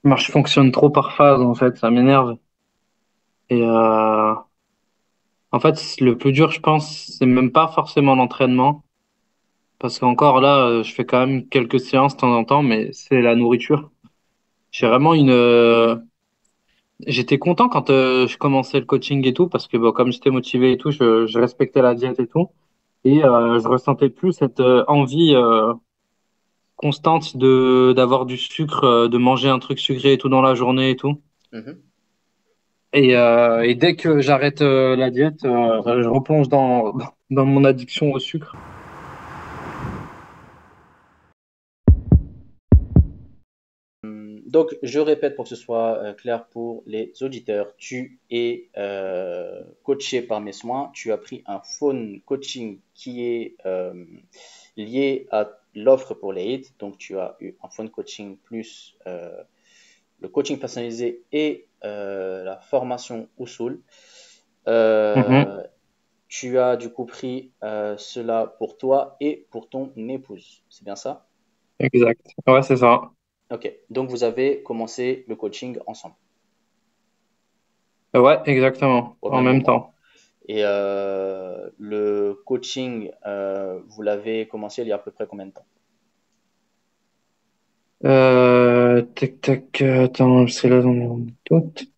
Je fonctionne trop par phase, en fait, ça m'énerve. Et en fait, le plus dur, je pense, c'est même pas forcément l'entraînement. Parce qu'encore là, je fais quand même quelques séances de temps en temps, mais c'est la nourriture. J'ai Ouais. vraiment J'étais content quand je commençais le coaching et tout, parce que bon, comme j'étais motivé et tout, je respectais la diète et tout. Et je ressentais plus cette envie constante de d'avoir du sucre, de manger un truc sucré et tout dans la journée et tout. Mhm. Et dès que j'arrête la diète, je replonge dans mon addiction au sucre. Donc, je répète pour que ce soit clair pour les auditeurs. Tu es coaché par mes soins. Tu as pris un phone coaching qui est lié à l'offre pour les hits. Donc, tu as eu un phone coaching plus le coaching personnalisé et la formation Usul. Mhm. Euh, Tu as du coup pris cela pour toi et pour ton épouse. C'est bien ça? Exact. Ouais, c'est ça. Ok. Donc, vous avez commencé le coaching ensemble Ouais, exactement. au En même même moment. temps. Et le coaching, vous l'avez commencé il y a à peu près combien de temps? Tac, tac, attends, c'est là dans mon doute.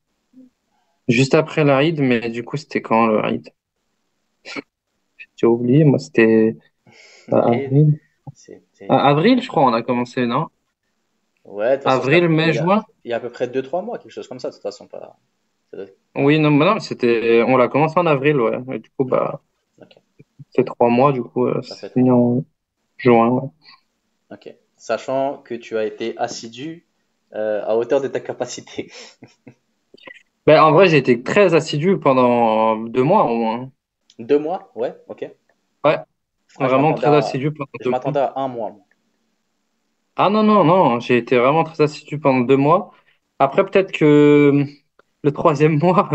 Juste après la ride, mais du coup, c'était quand le ride? J'ai oublié, moi, c'était L'Aïd, avril. c'était. Avril, je crois, on a commencé, non? Ouais, de toute façon, Avril, mai, juin? il y a à peu près 2 3 mois, quelque chose comme ça, de toute façon. Pas... Oui, non, mais non, on l'a commencé en avril, ouais. Et du coup, Ouais, bah, ok. c'est 3 mois, du coup, Ça fait c'est fini 3 mois. en juin, ouais. Ok. Sachant que tu as été assidu à hauteur de ta capacité. Ben, en vrai, j'ai été très assidu pendant 2 mois au moins. 2 mois? Ouais, ok. Ouais, Ah, vraiment très assidu pendant je 2 mois. m'attendais à un mois, moi. Ah non, non, non, j'ai été vraiment très assidu pendant 2 mois. Après, peut-être que le troisième mois,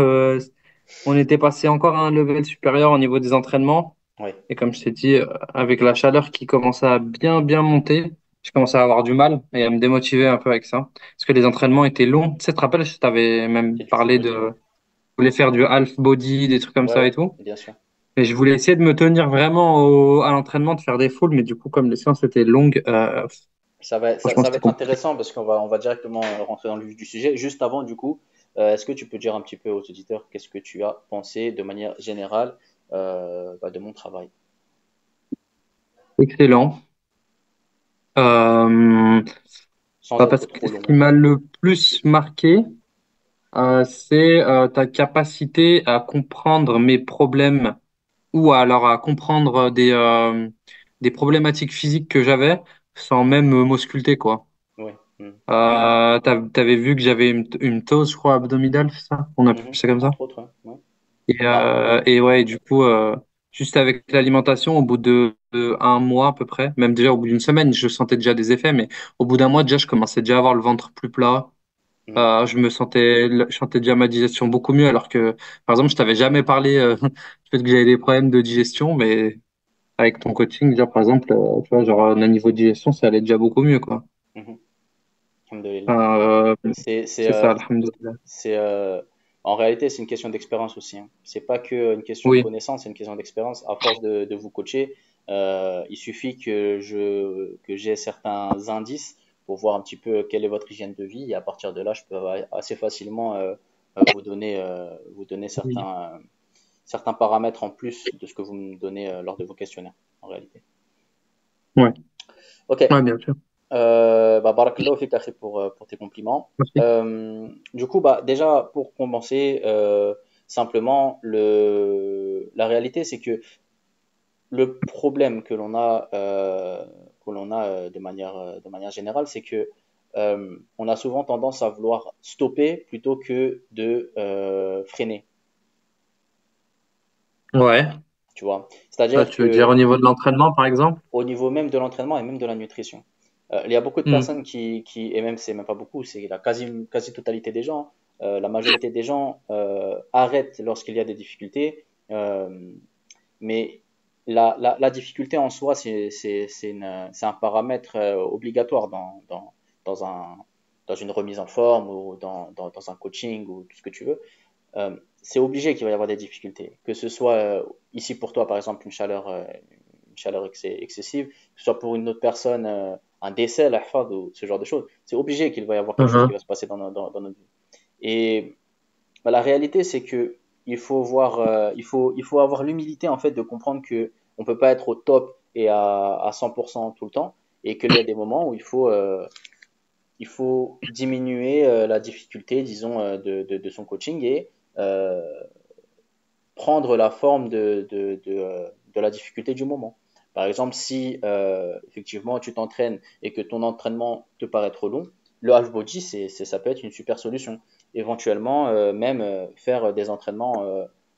on était passé encore à un level supérieur au niveau des entraînements. Ouais. Et comme je t'ai dit, avec la chaleur qui commençait à bien, bien monter, je commençais à avoir du mal et à me démotiver un peu avec ça. Parce que les entraînements étaient longs. Tu sais, tu te rappelles, je t'avais même C'est du full parlé body, ouais. je voulais faire du half body, des trucs comme Ouais, ça ouais, et tout. bien sûr. Et je voulais essayer de me tenir vraiment à l'entraînement, de faire des fulls, mais du coup, comme les séances étaient longues, franchement, Ça va c'était être compliqué. intéressant parce on va directement rentrer dans le vif du sujet. Juste avant, du coup, est-ce que tu peux dire un petit peu aux auditeurs qu'est-ce que tu as pensé de manière générale de mon travail? Excellent. Euh, Sans être parce que trop ce qui long. m'a le plus marqué, c'est ta capacité à comprendre mes problèmes ou alors à comprendre des problématiques physiques que j'avais sans même m'ausculter, quoi. Oui. T'avais vu que j'avais une ptose, je crois, abdominale, c'est ça? On appelle Mhm. ça comme ça? Entre autres, ouais. Ouais. Bah, Et ouais, du coup, juste avec l'alimentation, au bout de un mois à peu près, même déjà au bout d'une semaine, je sentais déjà des effets, mais au bout d'un mois, déjà, je commençais déjà à avoir le ventre plus plat. mhm. Je sentais déjà ma digestion beaucoup mieux, alors que, par exemple, je t'avais jamais parlé du fait que j'avais des problèmes de digestion, mais avec ton coaching, déjà, par exemple, tu vois, genre, au niveau de digestion, ça allait déjà beaucoup mieux, quoi. Mhm. Alhamdulillah. Euh, C'est, c'est, c'est ça, euh, alhamdoulilah. c'est, en réalité, c'est une question d'expérience aussi, hein. C'est pas que une question de Oui, connaissance, c'est une question d'expérience. À force de vous coacher, il suffit que j'ai certains indices pour voir un petit peu quelle est votre hygiène de vie. Et à partir de là, je peux assez facilement vous donner oui, certains paramètres en plus de ce que vous me donnez lors de vos questionnaires, en réalité. ouais, Ok. ouais, bien sûr. Barakallahu fik, akhi, pour tes compliments. Merci. Du coup, bah, déjà, pour commencer, simplement, la réalité, c'est que le problème que l'on a de manière générale, c'est que on a souvent tendance à vouloir stopper plutôt que de freiner, Ouais. tu vois. Ça, C'est-à-dire tu veux dire que au niveau de l'entraînement, par exemple? au niveau même de l'entraînement et même de la nutrition. Il y a beaucoup de Hmm. personnes et même c'est même pas beaucoup, c'est la quasi-totalité des gens, la majorité des gens arrêtent lorsqu'il y a des difficultés, mais la difficulté en soi, c'est un paramètre obligatoire dans un, dans une remise en forme ou dans un coaching ou tout ce que tu veux, c'est obligé qu'il va y avoir des difficultés. Que ce soit ici pour toi, par exemple, une chaleur excessive, que ce soit pour une autre personne, un décès, l'ahfad ou ce genre de choses. C'est obligé qu'il va y avoir quelque chose qui va Mhm. se passer dans notre vie. Et bah, la réalité, c'est que il faut avoir l'humilité en fait de comprendre que on peut pas être au top et à 100% tout le temps, et qu'il y a des moments où il faut diminuer la difficulté, disons, de son coaching et euh, prendre la forme de la difficulté du moment. Par exemple, si effectivement tu t'entraînes et que ton entraînement te paraît trop long, le half body, ça peut être une super solution. Éventuellement, même faire des entraînements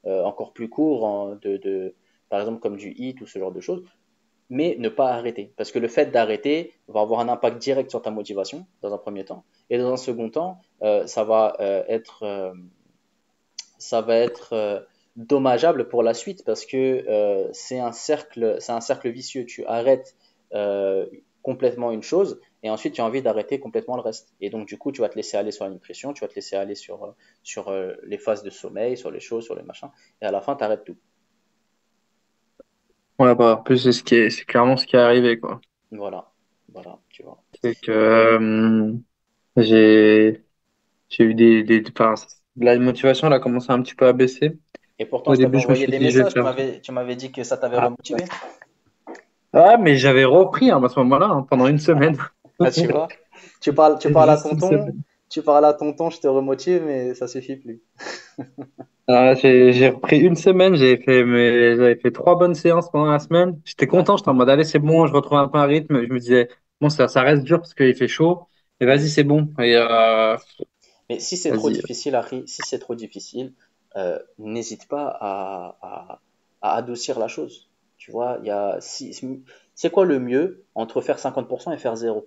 encore plus courts, par exemple comme du HIIT ou ce genre de choses, mais ne pas arrêter. Parce que le fait d'arrêter va avoir un impact direct sur ta motivation, dans un premier temps. Et dans un second temps, ça va être dommageable pour la suite parce que c'est un cercle vicieux. Tu arrêtes complètement une chose et ensuite tu as envie d'arrêter complètement le reste. Et donc du coup, tu vas te laisser aller sur la nutrition, tu vas te laisser aller sur les phases de sommeil, sur les choses, sur les machins, et à la fin, tu arrêtes tout. Ouais, bah, en plus, c'est clairement ce qui est arrivé, quoi. Voilà, voilà, tu vois. C'est que, j'ai, j'ai eu enfin, la motivation, elle a commencé un petit peu à baisser. Et pourtant, Au je t'avais début, je me envoyé suis des dit, je vais messages, faire. tu m'avais dit que ça t'avait Ah, remotivé. ah, mais j'avais repris, hein, à ce moment-là, hein, pendant une semaine. Ah, tu vois, Juste une semaine. tu parles à tonton, je te remotive, mais ça suffit plus. Ah, j'ai repris une semaine, j'avais fait 3 bonnes séances pendant la semaine. J'étais Ouais. content, j'étais en mode, allez, c'est bon, je retrouve un peu un rythme. Je me disais, bon, ça reste dur parce qu'il fait chaud, mais Mm. vas-y, c'est bon. Et Mais si c'est trop vas-y. difficile, Harry, si c'est trop difficile, n'hésite pas à adoucir la chose. Tu vois, c'est quoi le mieux entre faire 50% et faire zéro?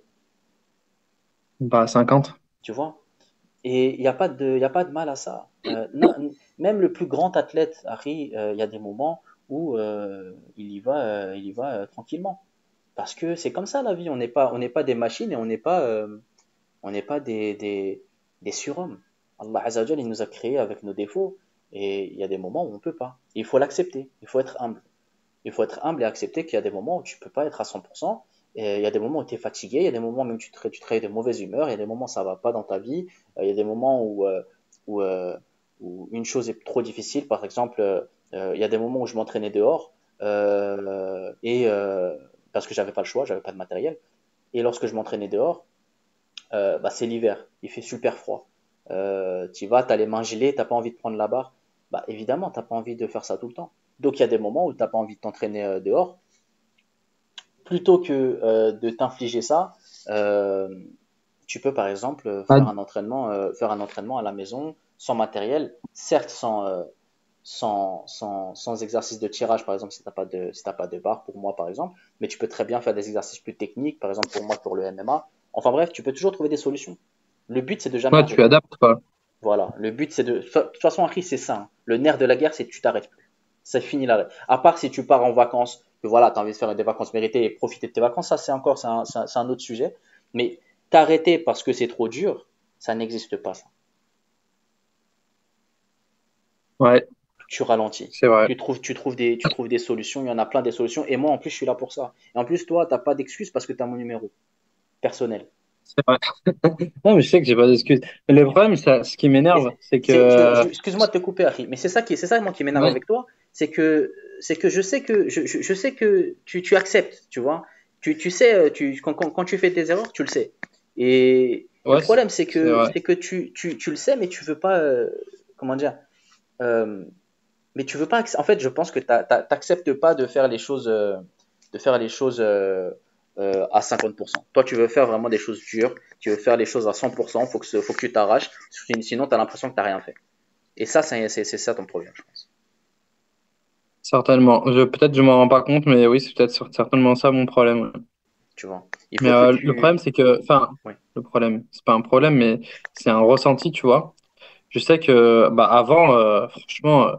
Bah, 50. Tu vois? Et il y a pas de mal à ça. Même le plus grand athlète, Harry, il y a des moments où il y va tranquillement. Parce que c'est comme ça la vie. On n'est pas des machines et on n'est pas des surhommes. Allah Azzawajal, il nous a créés avec nos défauts et il y a des moments où on ne peut pas. Il faut l'accepter, il faut être humble. Il faut être humble et accepter qu'il y a des moments où tu ne peux pas être à 100%. Et il y a des moments où tu es fatigué, il y a des moments même où tu te réveilles de mauvaise humeur, il y a des moments où ça ne va pas dans ta vie, il y a des moments où, euh, où une chose est trop difficile. Par exemple, il y a des moments où je m'entraînais dehors parce que j'avais pas le choix, j'avais pas de matériel. Et lorsque je m'entraînais dehors, bah, c'est l'hiver, il fait super froid. Tu vas, tu as les mains gelées, t'as pas envie de prendre la barre. Bah, évidemment, t'as pas envie de faire ça tout le temps. Donc il y a des moments où t'as pas envie de t'entraîner dehors. Plutôt que de t'infliger ça, euh, tu peux par exemple Ah, faire un entraînement à la maison sans matériel, certes sans exercice de tirage par exemple si t'as pas de barre pour moi par exemple, mais tu peux très bien faire des exercices plus techniques, par exemple pour moi pour le MMA. Enfin bref, tu peux toujours trouver des solutions. Le but c'est de jamais ouais, tu arrêter. adaptes, quoi. Voilà, le but c'est de toute façon Harry c'est ça, hein. Le nerf de la guerre c'est que tu t'arrêtes plus. Ça finit là. À part si tu pars en vacances, que voilà, tu as envie de faire des vacances méritées et profiter de tes vacances, ça c'est un autre sujet. Mais t'arrêter parce que c'est trop dur, ça n'existe pas ça. Ouais, Tu ralentis. c'est vrai. Tu trouves des solutions, il y en a plein des solutions. Et moi en plus je suis là pour ça. Et en plus toi, t'as pas d'excuse parce que tu as mon numéro personnel. C'est vrai. Non, mais je sais que j'ai pas d'excuses. Mais le problème, ce qui Mais m'énerve, c'est que, excuse-moi de te couper, Harry, mais c'est ça moi qui m'énerve ouais, avec toi, c'est que je sais que tu acceptes, tu vois, tu sais, quand tu fais tes erreurs, tu le sais. Et le ouais, problème, c'est vrai. c'est que tu le sais, mais tu veux pas, comment dire, euh, mais tu veux pas, en fait, je pense que t'acceptes pas de faire les choses, de faire les choses à 50%. Toi, tu veux faire vraiment des choses dures, tu veux faire les choses à 100%, faut que tu t'arraches, sinon tu as l'impression que tu n'as rien fait. Et ça, c'est ça ton problème, je pense. Certainement. Peut-être je m'en rends pas compte, mais oui, c'est peut-être certainement ça mon problème. Ouais. Tu vois. Il Mais faut que le problème, c'est que, enfin, ouais. le problème, c'est pas un problème, mais c'est un ressenti, tu vois. Je sais que, bah, avant, franchement,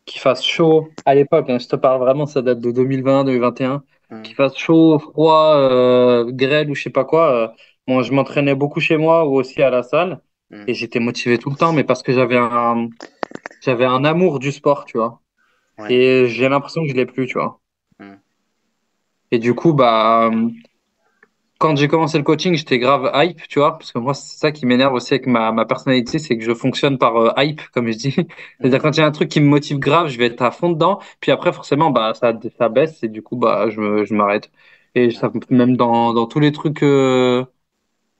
qu'il fasse chaud à l'époque, hein, je te parle vraiment, ça date de 2020, 2021, qu'il Hum, fasse chaud, froid, grêle ou je sais pas quoi. Moi, je m'entraînais beaucoup chez moi ou aussi à la salle Hmm. et j'étais motivé tout le temps, mais parce que j'avais un amour du sport, tu vois. Ouais. Et j'ai l'impression que je l'ai plus, tu vois. Hmm. Et du coup, quand j'ai commencé le coaching, j'étais grave hype, tu vois, parce que moi, c'est ça qui m'énerve aussi avec ma personnalité, c'est que je fonctionne par hype, comme je dis. C'est-à-dire, Hmm. quand il y a un truc qui me motive grave, je vais être à fond dedans, puis après, forcément, ça baisse, et du coup, je m'arrête. Et Ouais. ça, même dans tous les trucs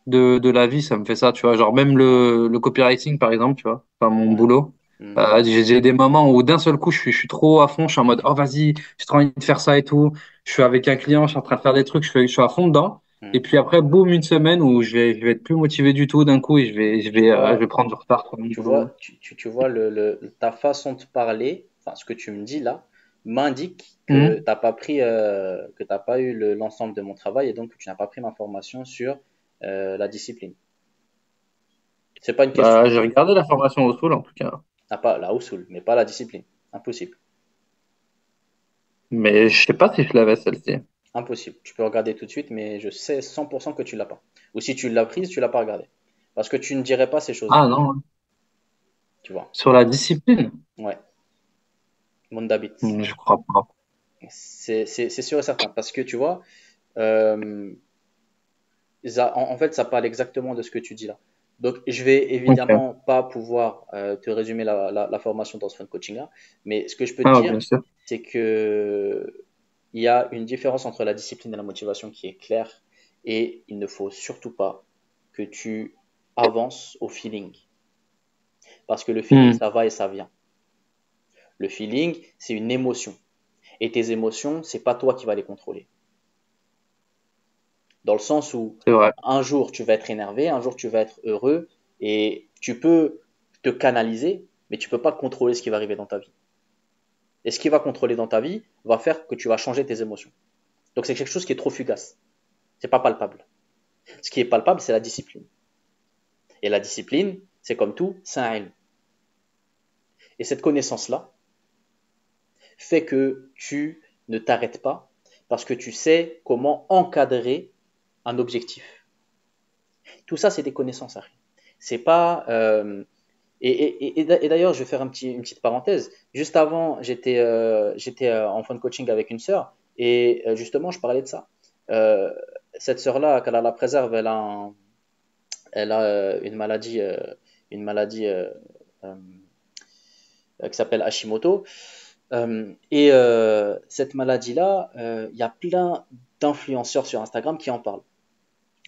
de la vie, ça me fait ça, tu vois. Genre, même Ouais. le copywriting, par exemple, tu vois, enfin, mon Ouais. boulot. Hmm. J'ai des moments où d'un seul coup, je suis trop à fond, je suis en mode, oh vas-y, j'ai trop envie de faire ça et tout. Je suis avec un client, je suis en train de faire des trucs, je suis à fond dedans. Hmm. Et puis après, boum, une semaine où je vais être plus motivé du tout d'un coup et Tu je vais vois, prendre du retard sur mon tu boulot. vois, tu vois ta façon de parler, enfin ce que tu me dis là, m'indique que Mhm. t'as pas pris, que t'as pas eu l'ensemble de mon travail et donc que tu n'as pas pris ma formation sur la discipline. C'est pas une question. Bah, j'ai regardé la formation au Soul en tout cas, T'as pas la Household, mais pas la discipline. Impossible. mais je sais pas si je l'avais celle-ci. Impossible. Tu peux regarder tout de suite, mais je sais 100% que tu l'as pas. Ou si tu l'as prise, tu l'as pas regardée. Parce que tu ne dirais pas ces choses-là. Ah non, Tu vois. sur la discipline, Ouais. Mondabit. je crois pas. C'est sûr et certain. Parce que tu vois, euh, en fait, ça parle exactement de ce que tu dis là. Donc, je vais Ok. évidemment pas pouvoir te résumer la formation dans ce phone coaching là, mais ce que je peux te Ah, dire, bien sûr. c'est que il y a une différence entre la discipline et la motivation qui est claire, et il ne faut surtout pas que tu avances au feeling, parce que le feeling, Hmm, ça va et ça vient. Le feeling, c'est une émotion, et tes émotions, c'est pas toi qui vas les contrôler. Dans le sens où c'est vrai. un jour tu vas être énervé, un jour tu vas être heureux, et tu peux te canaliser, mais tu peux pas contrôler ce qui va arriver dans ta vie. Et ce qui va contrôler dans ta vie va faire que tu vas changer tes émotions. Donc c'est quelque chose qui est trop fugace. C'est pas palpable. Ce qui est palpable, c'est la discipline. Et la discipline, c'est comme tout, c'est un ilm. Et cette connaissance-là fait que tu ne t'arrêtes pas parce que tu sais comment encadrer un objectif. Tout ça, c'est des connaissances, Harry. C'est pas. Et d'ailleurs, je vais faire une petite parenthèse. Juste avant, j'étais en phone coaching avec une sœur et justement, je parlais de ça. Euh, Cette sœur-là, quand elle a la préserve, elle a une maladie euh, qui s'appelle Hashimoto. Cette maladie-là, il y a plein d'influenceurs sur Instagram qui en parlent.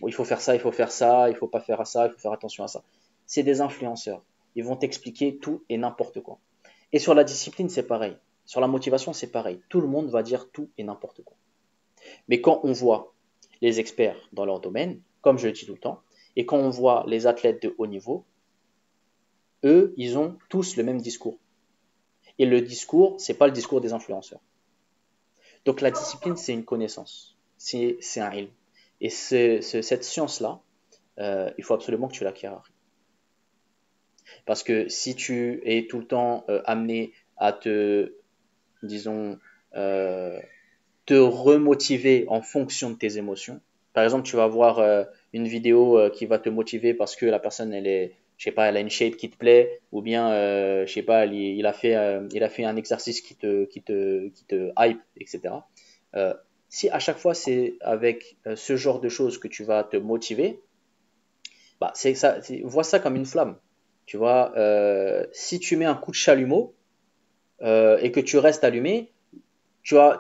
Bon, il faut faire ça, il faut faire ça, il faut pas faire ça, il faut faire attention à ça. C'est des influenceurs. Ils vont t'expliquer tout et n'importe quoi. Et sur la discipline, c'est pareil. Sur la motivation, c'est pareil. Tout le monde va dire tout et n'importe quoi. Mais quand on voit les experts dans leur domaine, comme je le dis tout le temps, et quand on voit les athlètes de haut niveau, eux, ils ont tous le même discours. Et le discours, c'est pas le discours des influenceurs. Donc la discipline, c'est une connaissance, c'est un ilm. Et cette science-là, il faut absolument que tu l'acquières. Parce que si tu es tout le temps amené à disons, euh, te remotiver en fonction de tes émotions. Par exemple, tu vas voir une vidéo qui va te motiver parce que la personne, je sais pas, elle a une shape qui te plaît, ou bien, je sais pas, il a fait un exercice qui te hype, etc. Euh, Si à chaque fois c'est avec ce genre de choses que tu vas te motiver, bah c'est ça, vois ça comme une flamme. Tu vois, si tu mets un coup de chalumeau et que tu restes allumé, tu vas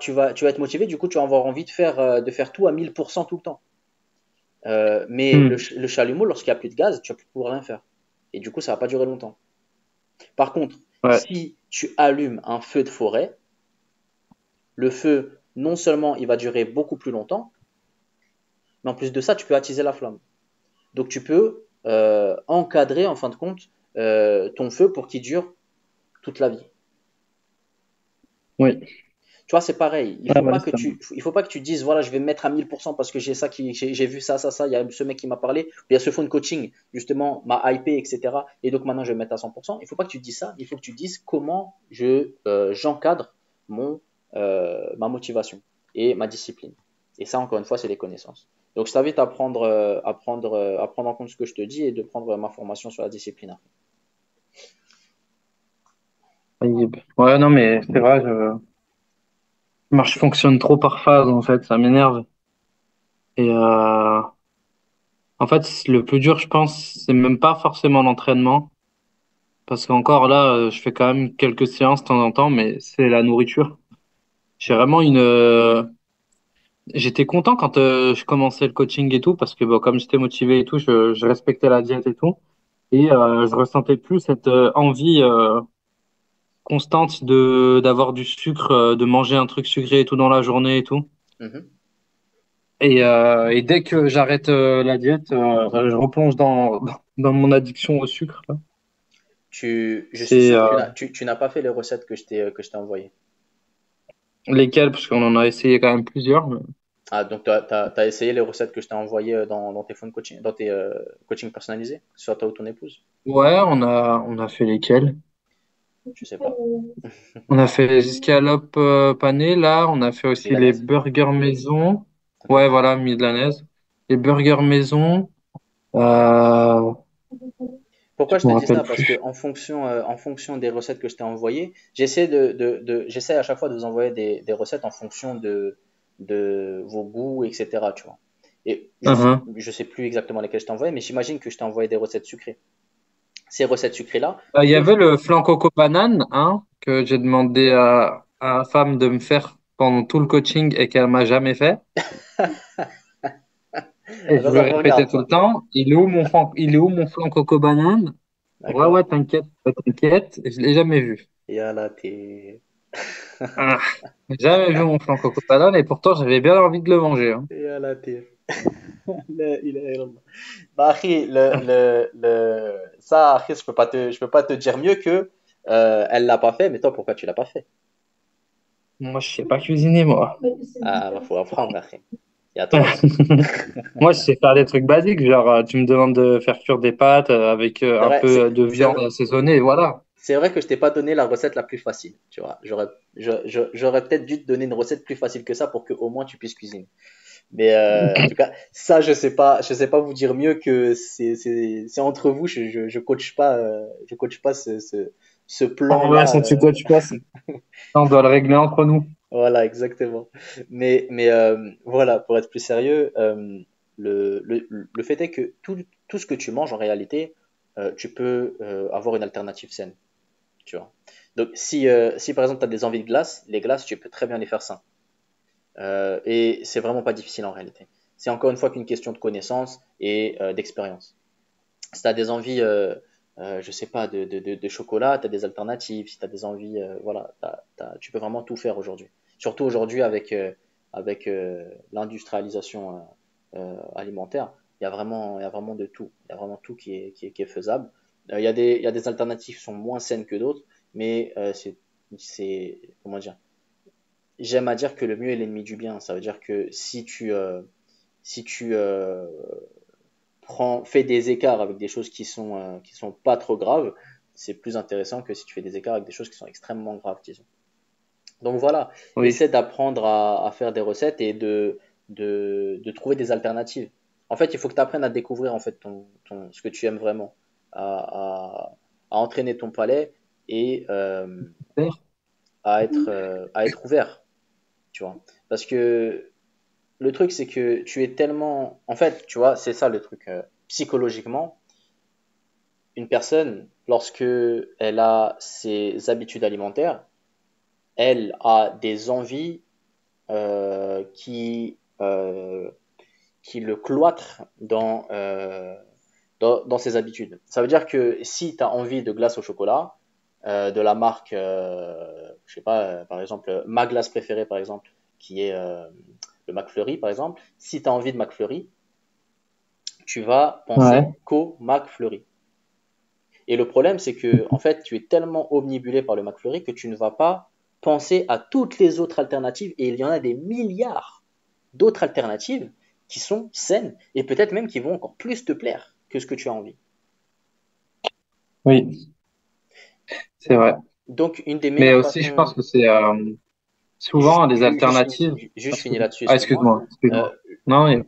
être motivé, du coup, tu vas avoir envie de faire tout à 1000% tout le temps. Mais Hmm, le chalumeau, lorsqu'il n'y a plus de gaz, tu vas plus pouvoir rien faire. Et du coup, ça va pas durer longtemps. Par contre, ouais. si tu allumes un feu de forêt, le feu, non seulement il va durer beaucoup plus longtemps, mais en plus de ça, tu peux attiser la flamme. Donc tu peux encadrer, en fin de compte, ton feu pour qu'il dure toute la vie. Oui. Tu vois, c'est pareil. Ah ouais, ça. Il faut pas que tu dises, voilà, je vais me mettre à 1000% parce que j'ai vu ça. Il y a ce mec qui m'a parlé, il y a ce phone coaching, justement, m'a hypé, etc. Et donc maintenant, je vais me mettre à 100%. Il faut pas que tu dises ça. Il faut que tu dises comment j'encadre ma motivation et ma discipline. Et ça, encore une fois, c'est les connaissances. Donc, je t'invite à prendre en compte ce que je te dis et de prendre ma formation sur la discipline. Ouais, non, mais c'est vrai, je fonctionne trop par phase, en fait, ça m'énerve. Et en fait, le plus dur, je pense, c'est même pas forcément l'entraînement. Parce qu'encore là, je fais quand même quelques séances de temps en temps, mais c'est la nourriture. J'ai vraiment J'étais content quand je commençais le coaching et tout, parce que bon, comme j'étais motivé et tout, je respectais la diète et tout. Et je ressentais plus cette envie constante de d'avoir du sucre, de manger un truc sucré et tout dans la journée et tout. Mhm. Et dès que j'arrête la diète, je replonge dans mon addiction au sucre, là. Je suis C'est sûr que tu n'as pas fait les recettes que je t'ai envoyées. lesquels, parce qu'on en a essayé quand même plusieurs. Ah, donc tu as essayé les recettes que je t'ai envoyées dans tes phone coaching, dans tes coachings personnalisés, sur toi ou ton épouse? Ouais, on a fait lesquels? Je sais pas. On a fait les escalopes panées, là. On a fait aussi les Milanaises? burgers maison. Ok. Ouais, voilà, milanaise. Les burgers maison. Euh, je Pourquoi je me te dis rappelle ça? Parce que plus. en fonction des recettes que je t'ai envoyées, j'essaie à chaque fois de vous envoyer des recettes en fonction de vos goûts, etc. Tu vois. Et Uhum. je sais plus exactement lesquelles je t'ai envoyé, mais j'imagine que je t'ai envoyé des recettes sucrées. Ces recettes sucrées-là, Il y tout. avait le flan coco banane, hein, que j'ai demandé à la femme de me faire pendant tout le coaching et qu'elle m'a jamais fait. Et je lui Ça me répétais regarde, tout le ça. temps, il est où mon flan coco banane? Ouais, D'accord? ouais, t'inquiète, t'inquiète. Je l'ai jamais vu. Et là, t'es. Ah, jamais vu mon flan coco banane et pourtant j'avais bien envie de le manger, hein. Et là, t'es. La ilaha illallah. Bah, Akhi, ça, Akhi, je peux pas te dire mieux que elle l'a pas fait, mais toi, pourquoi tu l'as pas fait? Moi, je sais pas cuisiner, moi. Ah, bah, faut apprendre, Akhi. Et à toi aussi. Moi, je sais faire des trucs basiques, genre tu me demandes de faire cuire des pâtes avec C'est un vrai, peu de viande assaisonnée, et voilà. c'est vrai que je t'ai pas donné la recette la plus facile, tu vois. J'aurais peut-être dû te donner une recette plus facile que ça pour que au moins tu puisses cuisiner. Mais en tout cas, ça, je sais pas vous dire mieux que c'est entre vous. Je coach pas ce Ah ouais, plan-là. ça, tu quoi, tu passes. Ça, on doit le régler entre nous. Voilà, exactement. Mais voilà, pour être plus sérieux, le fait est que tout ce que tu manges en réalité, tu peux avoir une alternative saine, tu vois. Donc si par exemple tu as des envies de glace, les glaces, tu peux très bien les faire sain. Et c'est vraiment pas difficile en réalité. C'est encore une fois qu'une question de connaissance et d'expérience. Si tu as des envies, je sais pas, de chocolat, tu as des alternatives. Si tu as des envies, voilà, tu peux vraiment tout faire aujourd'hui. Surtout aujourd'hui avec l'industrialisation alimentaire, il y a vraiment de tout. Il y a vraiment tout qui est faisable. Il y a des alternatives qui sont moins saines que d'autres, mais comment dire, j'aime à dire que le mieux est l'ennemi du bien. Ça veut dire que si tu fais des écarts avec des choses qui sont pas trop graves, c'est plus intéressant que si tu fais des écarts avec des choses qui sont extrêmement graves, disons. Donc voilà, Oui. essaie d'apprendre à faire des recettes et de trouver des alternatives. En fait, il faut que tu apprennes à découvrir en fait ce que tu aimes vraiment, à entraîner ton palais et à être ouvert, tu vois. Parce que le truc, c'est que tu es tellement. En fait, tu vois, c'est ça le truc. Psychologiquement, une personne, lorsque elle a ses habitudes alimentaires, elle a des envies qui le cloîtrent dans ses habitudes. Ça veut dire que si tu as envie de glace au chocolat, de la marque, je sais pas, par exemple, ma glace préférée, par exemple, qui est le McFlurry, par exemple, si tu as envie de McFlurry, tu vas Ouais. penser qu'au McFlurry. Et le problème, c'est que, en fait, tu es tellement omnibulé par le McFlurry que tu ne vas pas penser à toutes les autres alternatives, et il y en a des milliards d'autres alternatives qui sont saines et peut-être même qui vont encore plus te plaire que ce que tu as envie. Oui, c'est vrai. Donc, une des Mais meilleures aussi, je pense façons. que souvent, les alternatives. Juste fini là-dessus, Ah, excuse-moi. excuse-moi, Euh,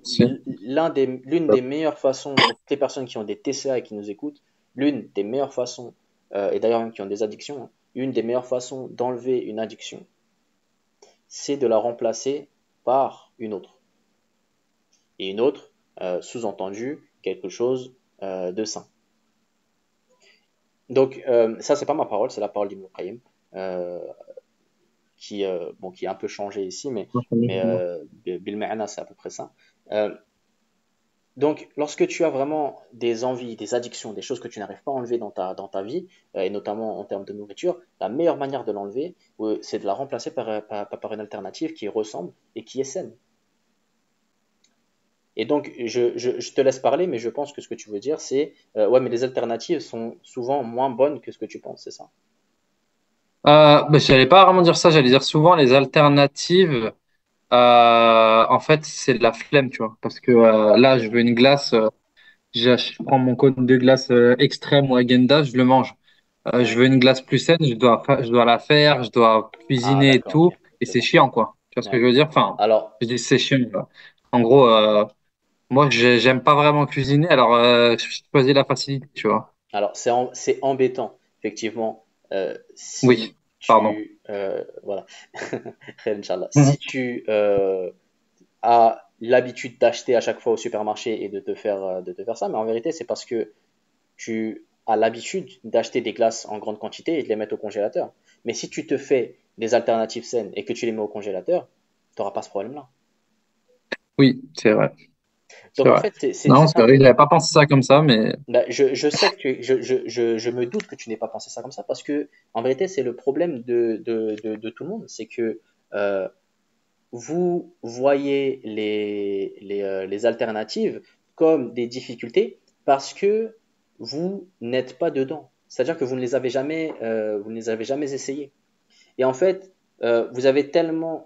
excuse-moi. Non, l'une des meilleures façons, pour toutes les personnes qui ont des TCA et qui nous écoutent, l'une des meilleures façons, et d'ailleurs même qui ont des addictions, hein, une des meilleures façons d'enlever une addiction, c'est de la remplacer par une autre. Et une autre, sous-entendu, quelque chose de sain. Donc, ça, c'est pas ma parole, c'est la parole d'Ibn Qayyim, euh, qui est un peu changé ici, mais Bil Ma'na, c'est à peu près ça. Euh, donc, lorsque tu as vraiment des envies, des addictions, des choses que tu n'arrives pas à enlever dans ta vie, et notamment en termes de nourriture, la meilleure manière de l'enlever, c'est de la remplacer par une alternative qui ressemble et qui est saine. Et donc, je te laisse parler, mais je pense que ce que tu veux dire, c'est ouais, mais les alternatives sont souvent moins bonnes que ce que tu penses, c'est ça? ben, j'allais pas vraiment dire ça, j'allais dire souvent les alternatives. En fait, c'est de la flemme, tu vois. Parce que là, je veux une glace, je prends mon cône de glace extrême ou Agenda, je le mange. Je Ouais. veux une glace plus saine, je dois la faire, je dois Ah, cuisiner et d'accord, tout. ok, Et je c'est comprends. chiant, quoi. Tu vois ce que Ouais. je veux dire? Enfin, Alors, je dis c'est chiant, quoi. En gros, moi, j'aime pas vraiment cuisiner, alors je choisis la facilité, tu vois. c'est embêtant, effectivement, Oui, si pardon. tu, voilà, Khair, Inch'Allah. Si Mhm. tu as l'habitude d'acheter à chaque fois au supermarché et de te faire ça, mais en vérité, c'est parce que tu as l'habitude d'acheter des glaces en grande quantité et de les mettre au congélateur. Mais si tu te fais des alternatives saines et que tu les mets au congélateur, tu n'auras pas ce problème-là. Oui, c'est vrai, c'est Donc en vrai. fait, Non, c'est c'est ça. vrai, j'avais pas pensé ça comme ça, mais Bah, je sais que je me doute que tu n'aies pas pensé ça comme ça parce que en vérité, c'est le problème de tout le monde. C'est que euh, vous voyez les alternatives comme des difficultés parce que vous n'êtes pas dedans. C'est-à-dire que vous ne les avez jamais essayées. Et en fait,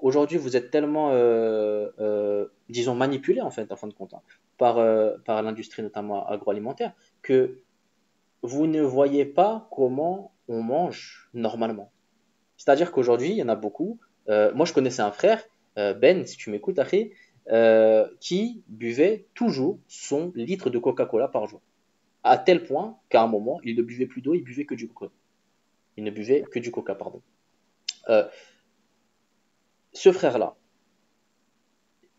aujourd'hui, vous êtes tellement, disons, manipulé en fait, en fin de compte, hein, par l'industrie notamment agroalimentaire, que vous ne voyez pas comment on mange normalement. C'est-à-dire qu'aujourd'hui, il y en a beaucoup. Moi, je connaissais un frère, Ben, si tu m'écoutes, Harry, qui buvait toujours son litre de Coca-Cola par jour. À tel point qu'à un moment, il ne buvait plus d'eau, il buvait que du Coca. Il ne buvait que du Coca, pardon. Euh, Ce frère-là,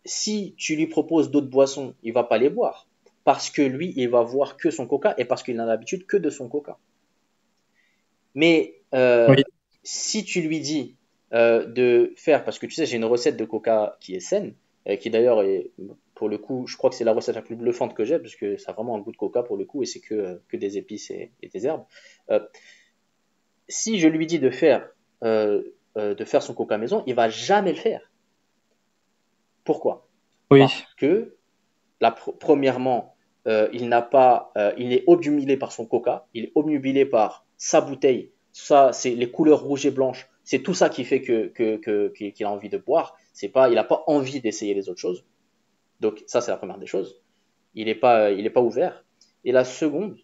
si tu lui proposes d'autres boissons, il va pas les boire. Parce que lui, il va voir que son Coca et parce qu'il n'a l'habitude que de son Coca. Mais oui. si tu lui dis de faire, parce que tu sais, j'ai une recette de coca qui est saine, qui d'ailleurs est, pour le coup, je crois que c'est la recette la plus bluffante que j'ai, parce que ça a vraiment un goût de coca pour le coup, et c'est que des épices et des herbes. Euh, si je lui dis de faire son coca maison, il va jamais le faire. Pourquoi? Oui, Parce que, premièrement, il est obnubilé par son coca, il est obnubilé par sa bouteille. Ça, c'est les couleurs rouges et blanches. C'est tout ça qui fait qu'il a envie de boire. Il n'a pas envie d'essayer les autres choses. Donc ça, c'est la première des choses. Il est pas ouvert. Et la seconde,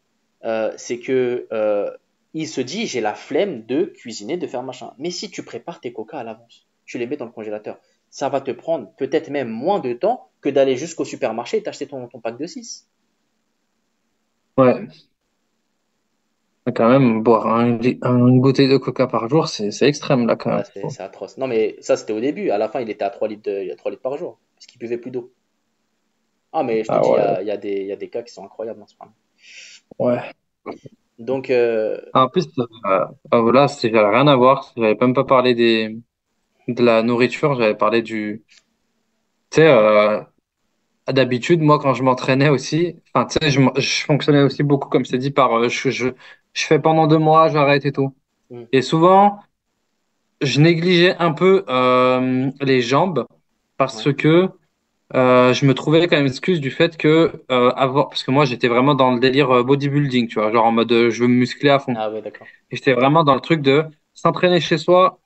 c'est que il se dit, j'ai la flemme de cuisiner, de faire machin. Mais si tu prépares tes coca à l'avance, tu les mets dans le congélateur, ça va te prendre peut-être même moins de temps que d'aller jusqu'au supermarché et t'acheter ton pack de 6. ouais. Quand même, boire une bouteille de Coca par jour, c'est extrême, là, quand Ouais, même. c'est atroce. Non, mais ça, c'était au début. À la fin, il était à 3 litres, il y a 3 litres par jour. Parce qu'il buvait plus d'eau. Ah, mais je te Ah dis, ouais, il y a des cas qui sont incroyables en ce moment. ouais. Donc, En plus, là, j'avais rien à voir. J'avais même pas parlé de la nourriture, j'avais parlé tu sais, d'habitude, moi, quand je m'entraînais aussi, enfin, tu sais, je fonctionnais aussi beaucoup, comme je t'ai dit, par, je fais pendant 2 mois, j'arrête et tout. hmm, Et souvent, je négligeais un peu les jambes ouais. parce que je me trouvais quand même excuse du fait que parce que moi j'étais vraiment dans le délire bodybuilding, tu vois, genre en mode je veux me muscler à fond. Ah, ouais, d'accord. Et j'étais vraiment dans le truc de s'entraîner chez soi,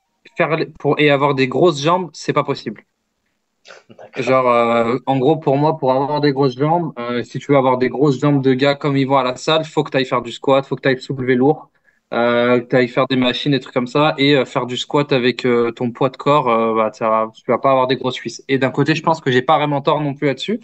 et avoir des grosses jambes, c'est pas possible. D'accord. Genre, en gros, pour moi, pour avoir des grosses jambes, si tu veux avoir des grosses jambes de gars comme ils vont à la salle, faut que tu ailles faire du squat, faut que tu ailles soulever lourd. que tu ailles faire des machines, des trucs comme ça, et faire du squat avec ton poids de corps, bah, tu vas pas avoir des grosses cuisses. Et d'un côté, je pense que j'ai pas vraiment tort non plus là-dessus,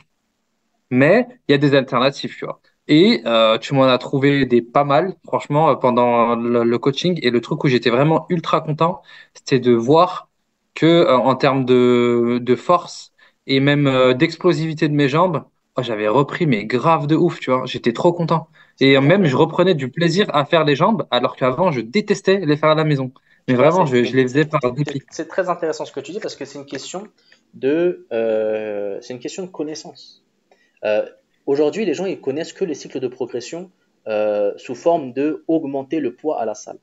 mais il y a des alternatives, tu vois. Et tu m'en as trouvé des pas mal, franchement, pendant le coaching. Et le truc où j'étais vraiment ultra content, c'était de voir que en termes de force et même d'explosivité de mes jambes, oh, j'avais repris mais grave de ouf, tu vois. J'étais trop content. C'est Et très même, je intéressant. reprenais du plaisir à faire les jambes, alors qu'avant, je détestais les faire à la maison. Mais Tu vois, vraiment, je les faisais par dépit. c'est très intéressant ce que tu dis parce que c'est une question de connaissance. Euh, Aujourd'hui, les gens ils connaissent que les cycles de progression sous forme de augmenter le poids à la salle.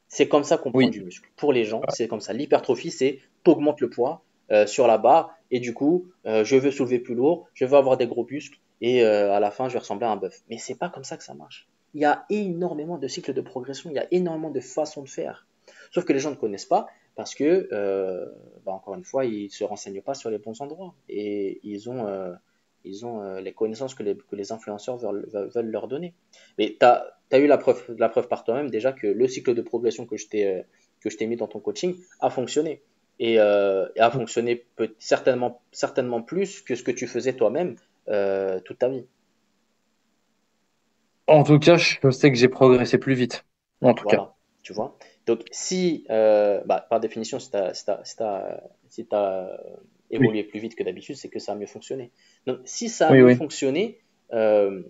C'est comme ça qu'on prend Oui. du muscle. Pour les gens, c'est comme ça. L'hypertrophie, c'est t'augmentes le poids sur la barre et du coup, je veux soulever plus lourd, je veux avoir des gros muscles et à la fin, je vais ressembler à un bœuf. Mais c'est pas comme ça que ça marche. Il y a énormément de cycles de progression, il y a énormément de façons de faire. Sauf que les gens ne connaissent pas parce que, encore une fois, ils se renseignent pas sur les bons endroits et ils ont les connaissances que les influenceurs veulent leur donner. Mais tu as eu la preuve par toi-même déjà que le cycle de progression que je t'ai mis dans ton coaching a fonctionné. Et a fonctionné certainement plus que ce que tu faisais toi-même toute ta vie. En tout cas, je sais que j'ai progressé plus vite. En tout cas. Voilà, tu vois. Donc, si, par définition, si t'as Oui. évolué plus vite que d'habitude, c'est que ça a mieux fonctionné. Donc, si ça a Oui, mieux oui. fonctionné, euh,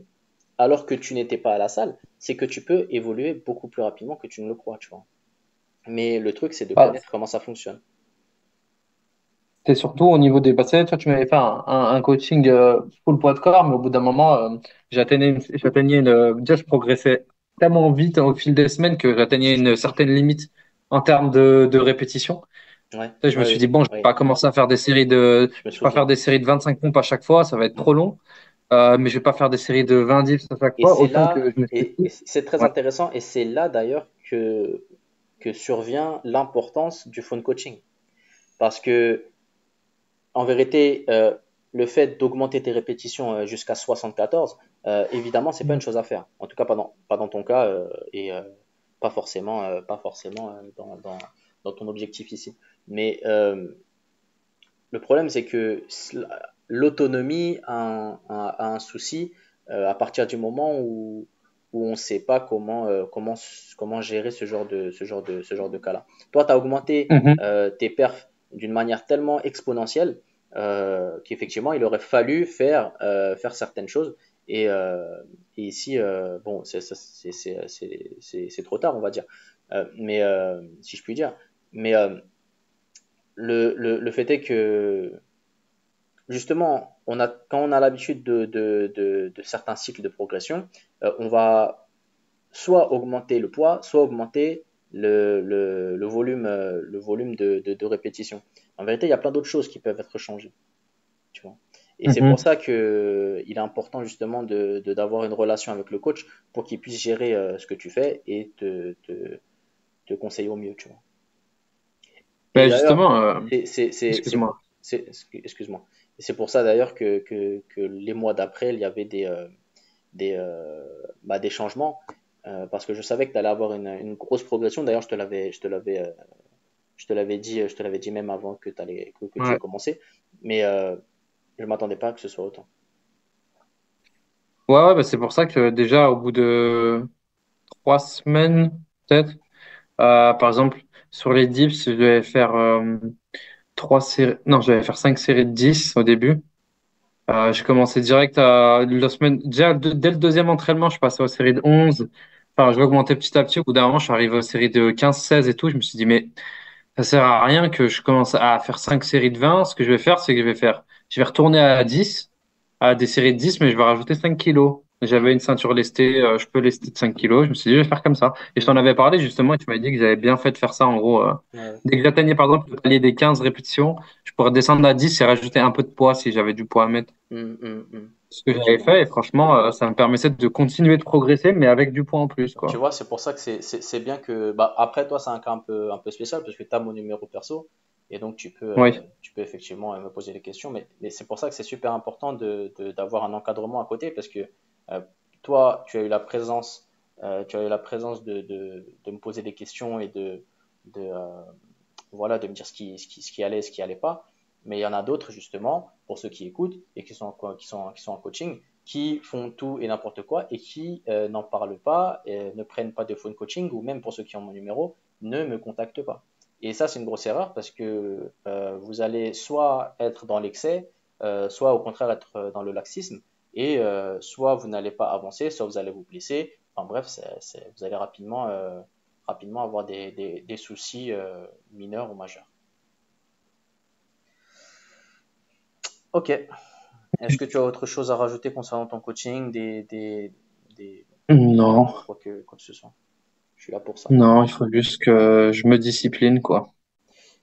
alors que tu n'étais pas à la salle, c'est que tu peux évoluer beaucoup plus rapidement que tu ne le crois, tu vois. Mais le truc, c'est de Bah, connaître comment ça fonctionne. c'est surtout au niveau des bassins. Toi, tu m'avais fait un coaching full poids de corps, mais au bout d'un moment, déjà, je progressais tellement vite au fil des semaines que j'atteignais une certaine limite en termes de répétition. Ouais, Tu sais, je me ouais, suis dit, oui, bon, je vais oui, pas commencer à faire je me je vais pas faire souviens. des séries de 25 pompes à chaque fois, ça va être trop long. Mais je vais pas faire des séries de 20 dips à chaque Et fois, c'est autant que là, je me suis et dit, c'est très ouais. intéressant, et c'est là d'ailleurs que survient l'importance du phone coaching. Parce que en vérité, le fait d'augmenter tes répétitions jusqu'à 74, évidemment, c'est pas une chose à faire. En tout cas, pas dans ton cas et pas forcément dans ton objectif ici. Mais le problème, c'est que l'autonomie a un souci à partir du moment où on ne sait pas comment gérer ce genre de cas-là. Toi, tu as augmenté Mhm. tes perfs d'une manière tellement exponentielle qu'effectivement, il aurait fallu faire certaines choses. Et, euh, et ici, bon, c'est trop tard, on va dire. Si je puis dire. Mais le fait est que justement, quand on a l'habitude de certains cycles de progression, on va soit augmenter le poids, soit augmenter le volume de répétition. En vérité, il y a plein d'autres choses qui peuvent être changées, tu vois. Et c'est pour Mhm. ça que il est important justement d'avoir une relation avec le coach pour qu'il puisse gérer ce que tu fais et te conseiller au mieux, tu vois. Et Ben d'ailleurs, justement, c'est excuse-moi. excuse-moi. Et c'est pour ça d'ailleurs que les mois d'après, il y avait des changements, parce que je savais que tu allais avoir une grosse progression. D'ailleurs, je te l'avais dit même avant que tu aies Ouais. commencé, mais je ne m'attendais pas que ce soit autant. Ouais, ouais, bah c'est pour ça que déjà, au bout de 3 semaines, peut-être, par exemple, sur les dips, je devais faire 3 séries, non, je devais faire 5 séries de 10 au début. J'ai commencé direct à la semaine, déjà, dès le deuxième entraînement, je passais aux séries de 11. Enfin, je vais augmenter petit à petit. Au bout d'un moment, je suis arrivé aux séries de 15, 16 et tout. Je me suis dit, mais ça sert à rien que je commence à faire 5 séries de 20. Ce que je vais faire, c'est que je vais retourner à 10, à des séries de 10, mais je vais rajouter 5 kilos. J'avais une ceinture lestée, je peux lester de 5 kilos. Je me suis dit, je vais faire comme ça. Et je t'en avais parlé justement, et tu m'avais dit que j'avais bien fait de faire ça. En gros, Ouais. dès que j'atteignais par exemple le palier des 15 répétitions, je pourrais descendre à 10 et rajouter un peu de poids si j'avais du poids à mettre. Ce que j'avais Effectivement. fait, et franchement, ça me permettait de continuer de progresser, mais avec du poids en plus, Tu quoi. vois, c'est pour ça que c'est bien que. Bah, après, toi, c'est un cas un peu spécial parce que tu as mon numéro perso et donc Oui. tu peux effectivement me poser des questions. Mais c'est pour ça que c'est super important d'avoir un encadrement à côté parce que euh, toi, tu as eu la présence Tu as eu la présence de me poser des questions et de, voilà, de me dire ce qui allait et ce qui allait pas. Mais il y en a d'autres, justement, pour ceux qui écoutent et qui sont en coaching, qui font tout et n'importe quoi et qui n'en parlent pas, ne prennent pas de phone coaching ou même pour ceux qui ont mon numéro, ne me contactent pas. Et ça, c'est une grosse erreur parce que vous allez soit être dans l'excès, soit au contraire être dans le laxisme, et soit vous n'allez pas avancer, soit vous allez vous blesser. Enfin bref, vous allez rapidement avoir des soucis mineurs ou majeurs. Ok. Est-ce que tu as autre chose à rajouter concernant ton coaching, des- Non, quoi que ce soit? Je suis là pour ça. non, il faut juste que je me discipline, quoi.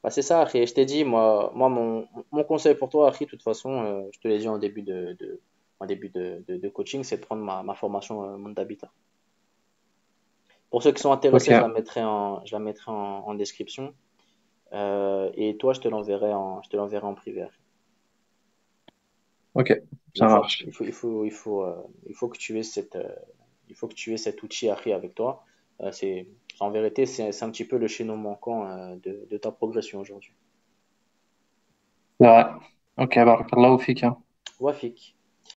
Bah, c'est ça, Harry. Je t'ai dit, moi mon conseil pour toi, Harry, de toute façon, je te l'ai dit en début de coaching, c'est de prendre ma formation Monde d'Habitat. Pour ceux qui sont intéressés, Ok, je la mettrai en description. Et toi, je te l'enverrai en privé. ok, Mais ça marche. il faut que tu aies il faut que tu aies cet outil Harry avec toi. En vérité, c'est un petit peu le chaînon manquant de ta progression aujourd'hui. Ouais. Ok, barakallahu fik, hein. Wafik.